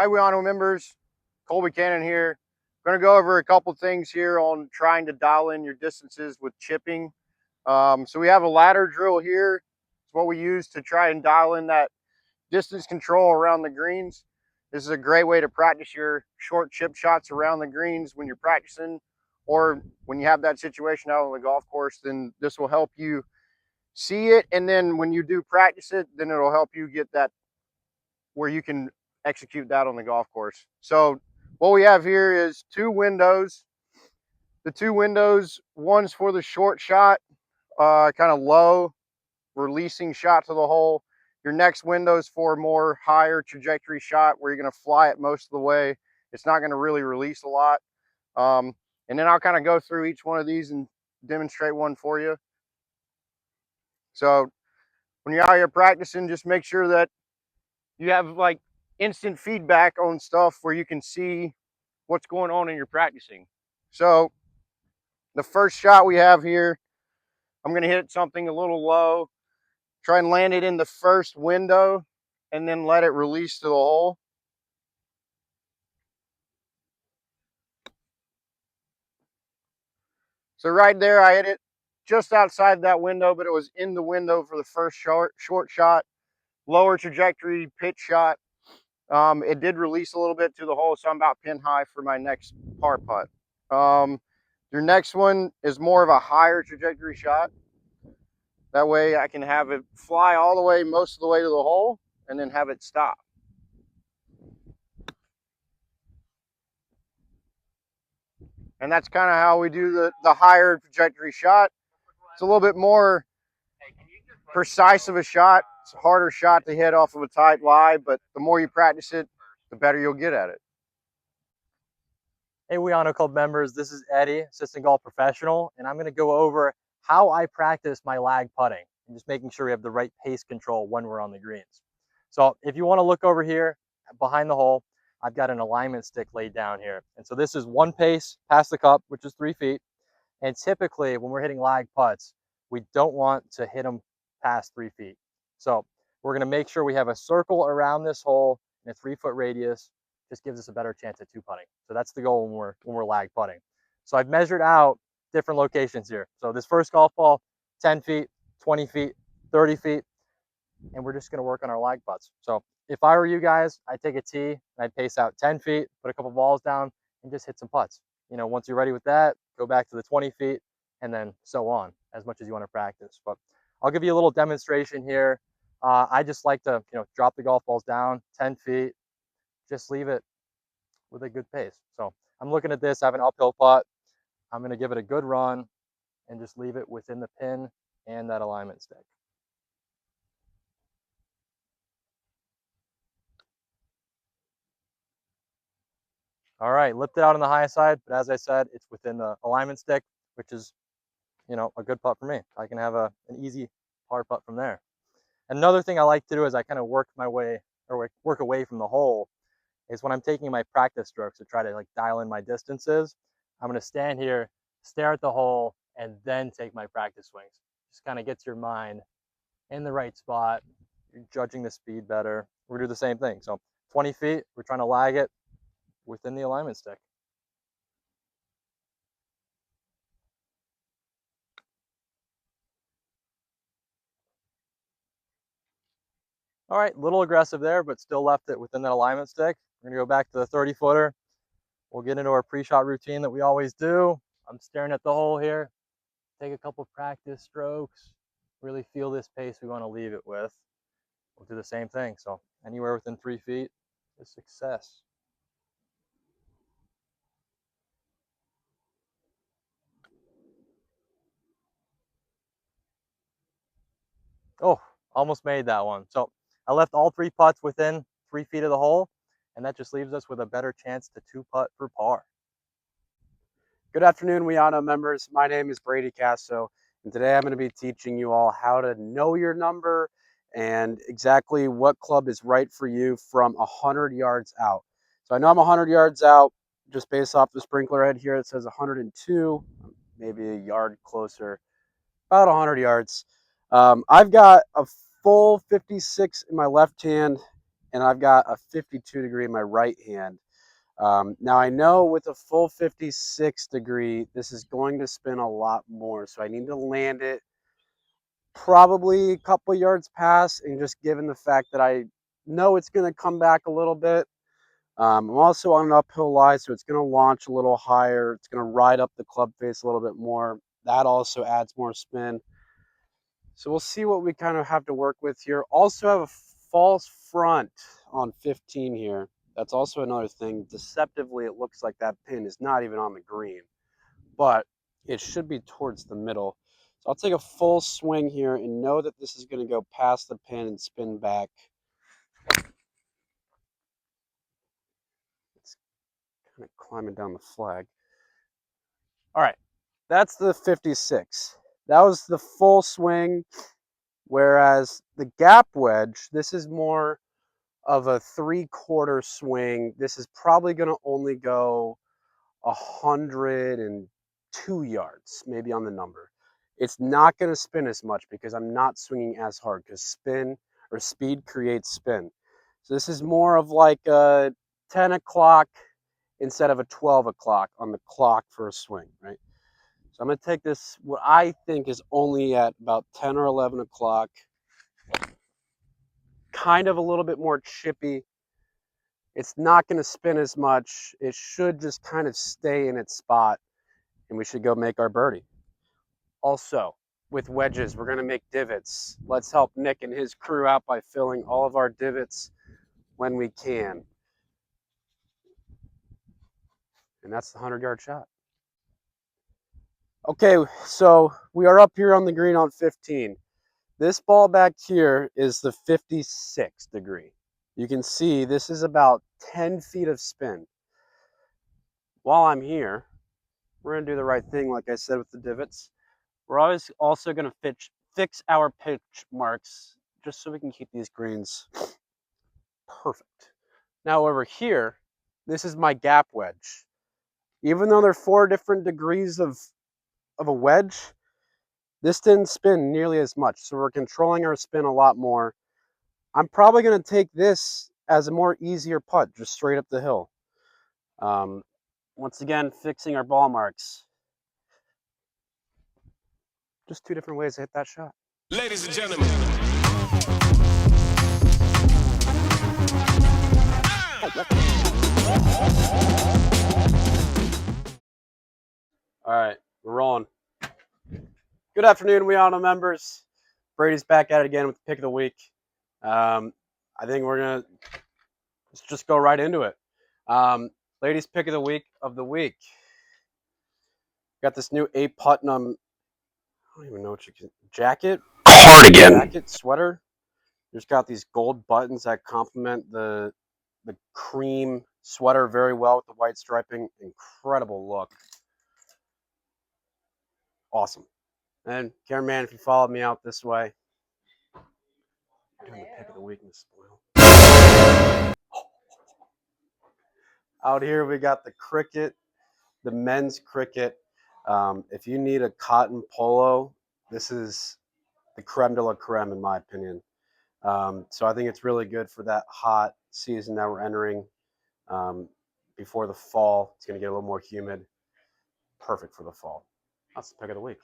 Hi, Weano members. Colby Cannon here. Going to go over a couple things here on trying to dial in your distances with chipping. So we have a ladder drill here. It's what we use to try and dial in that distance control around the greens. This is a great way to practice your short chip shots around the greens when you're practicing, or when you have that situation out on the golf course. Then this will help you see it, and then when you do practice it, then it'll help you get that where you can execute that on the golf course. So what we have here is two windows. The two windows, one's for the short shot, kind of low, releasing shot to the hole. Your next window is for a more higher trajectory shot where you're going to fly it most of the way. It's not going to really release a lot. And then I'll kind of go through each one of these and demonstrate one for you. So when you're out here practicing, just make sure that you have like instant feedback on stuff where you can see what's going on in your practicing. So the first shot we have here, I'm going to hit something a little low, try and land it in the first window, and then let it release to the hole. So right there, I hit it just outside that window, but it was in the window for the first short shot, lower trajectory pitch shot. It did release a little bit to the hole, so I'm about pin high for my next par putt. Your next one is more of a higher trajectory shot. That way I can have it fly all the way, most of the way to the hole, and then have it stop. And that's kind of how we do the higher trajectory shot. It's a little bit more precise of a shot. It's a harder shot to hit off of a tight lie, but the more you practice it, the better you'll get at it. Hey, Weano Club members, this is Eddie, assistant golf professional, and I'm going to go over how I practice my lag putting and just making sure we have the right pace control when we're on the greens. So if you want to look over here behind the hole, I've got an alignment stick laid down here. And so this is one pace past the cup, which is 3 feet. And typically when we're hitting lag putts, we don't want to hit them past 3 feet. So we're going to make sure we have a circle around this hole in a 3-foot radius. Just gives us a better chance at two putting. So that's the goal when we're lag putting. So I've measured out different locations here. So this first golf ball, 10 feet, 20 feet, 30 feet, and we're just going to work on our lag putts. So if I were you guys, I'd take a tee and I'd pace out 10 feet, put a couple balls down, and just hit some putts. You know, once you're ready with that, go back to the 20 feet, and then so on, as much as you want to practice. But I'll give you a little demonstration here. I just like to, drop the golf balls down 10 feet, just leave it with a good pace. So I'm looking at this, I have an uphill putt. I'm going to give it a good run and just leave it within the pin and that alignment stick. All right, lift it out on the high side, but as I said, it's within the alignment stick, which is, a good putt for me. I can have an easy par putt from there. Another thing I like to do is I kind of work my way or work away from the hole is when I'm taking my practice strokes to try to like dial in my distances. I'm going to stand here, stare at the hole, and then take my practice swings. Just kind of gets your mind in the right spot. You're judging the speed better. We're going to do the same thing. So 20 feet, we're trying to lag it within the alignment stick. All right, a little aggressive there, but still left it within that alignment stick. We're gonna go back to the 30-footer. We'll get into our pre-shot routine that we always do. I'm staring at the hole here. Take a couple practice strokes. Really feel this pace we want to leave it with. We'll do the same thing. So anywhere within 3 feet is success. Oh, almost made that one. So I left all 3 putts within 3 feet of the hole, and that just leaves us with a better chance to 2-putt for par. Good afternoon, Weano members. My name is Brady Casso, and today I'm going to be teaching you all how to know your number and exactly what club is right for you from 100 yards out. So I know I'm 100 yards out just based off the sprinkler head here. It says 102, maybe a yard closer, about 100 yards. I've got a full 56 in my left hand and I've got a 52 degree in my right hand. Now I know with a full 56 degree, this is going to spin a lot more. So I need to land it probably a couple yards past, and just given the fact that I know it's going to come back a little bit. I'm also on an uphill lie, so it's going to launch a little higher. It's going to ride up the club face a little bit more. That also adds more spin. So we'll see what we kind of have to work with here. Also have a false front on 15 here. That's also another thing. Deceptively, it looks like that pin is not even on the green, but it should be towards the middle. So I'll take a full swing here and know that this is going to go past the pin and spin back. It's kind of climbing down the flag. All right, that's the 56. That was the full swing, whereas the gap wedge, this is more of a 3/4 swing. This is probably going to only go 102 yards, maybe on the number. It's not going to spin as much because I'm not swinging as hard, because spin or speed creates spin. So this is more of like a 10 o'clock instead of a 12 o'clock on the clock for a swing, right? So I'm going to take this, what I think is only at about 10 or 11 o'clock, kind of a little bit more chippy. It's not going to spin as much. It should just kind of stay in its spot, and we should go make our birdie. Also, with wedges, we're going to make divots. Let's help Nick and his crew out by filling all of our divots when we can. And that's the 100-yard shot. Okay, so we are up here on the green on 15. This ball back here is the 56 degree. You can see this is about 10 feet of spin. While I'm here, we're going to do the right thing, like I said, with the divots. We're always also going to fix our pitch marks just so we can keep these greens perfect. Now over here, this is my gap wedge. Even though they're 4 different degrees of a wedge, this didn't spin nearly as much. So we're controlling our spin a lot more. I'm probably going to take this as a more easier putt, just straight up the hill. Once again, fixing our ball marks. Just 2 different ways to hit that shot. Ladies and gentlemen. All right, we're rolling. Good afternoon, WeOnO members. Brady's back at it again with the pick of the week. I think we're gonna let's just go right into it. Ladies' pick of the week. Got this new 8 Putnam. I don't even know what you can jacket. Cardigan. Jacket sweater. There's got these gold buttons that complement the cream sweater very well with the white striping. Incredible look. Awesome. And cameraman, if you followed me out this way, doing the pick of the week in the spoil. Out here we got the cricket, the men's cricket. If you need a cotton polo, this is the creme de la creme in my opinion. So I think it's really good for that hot season that we're entering. Before the fall, it's going to get a little more humid. Perfect for the fall. That's the pick of the week.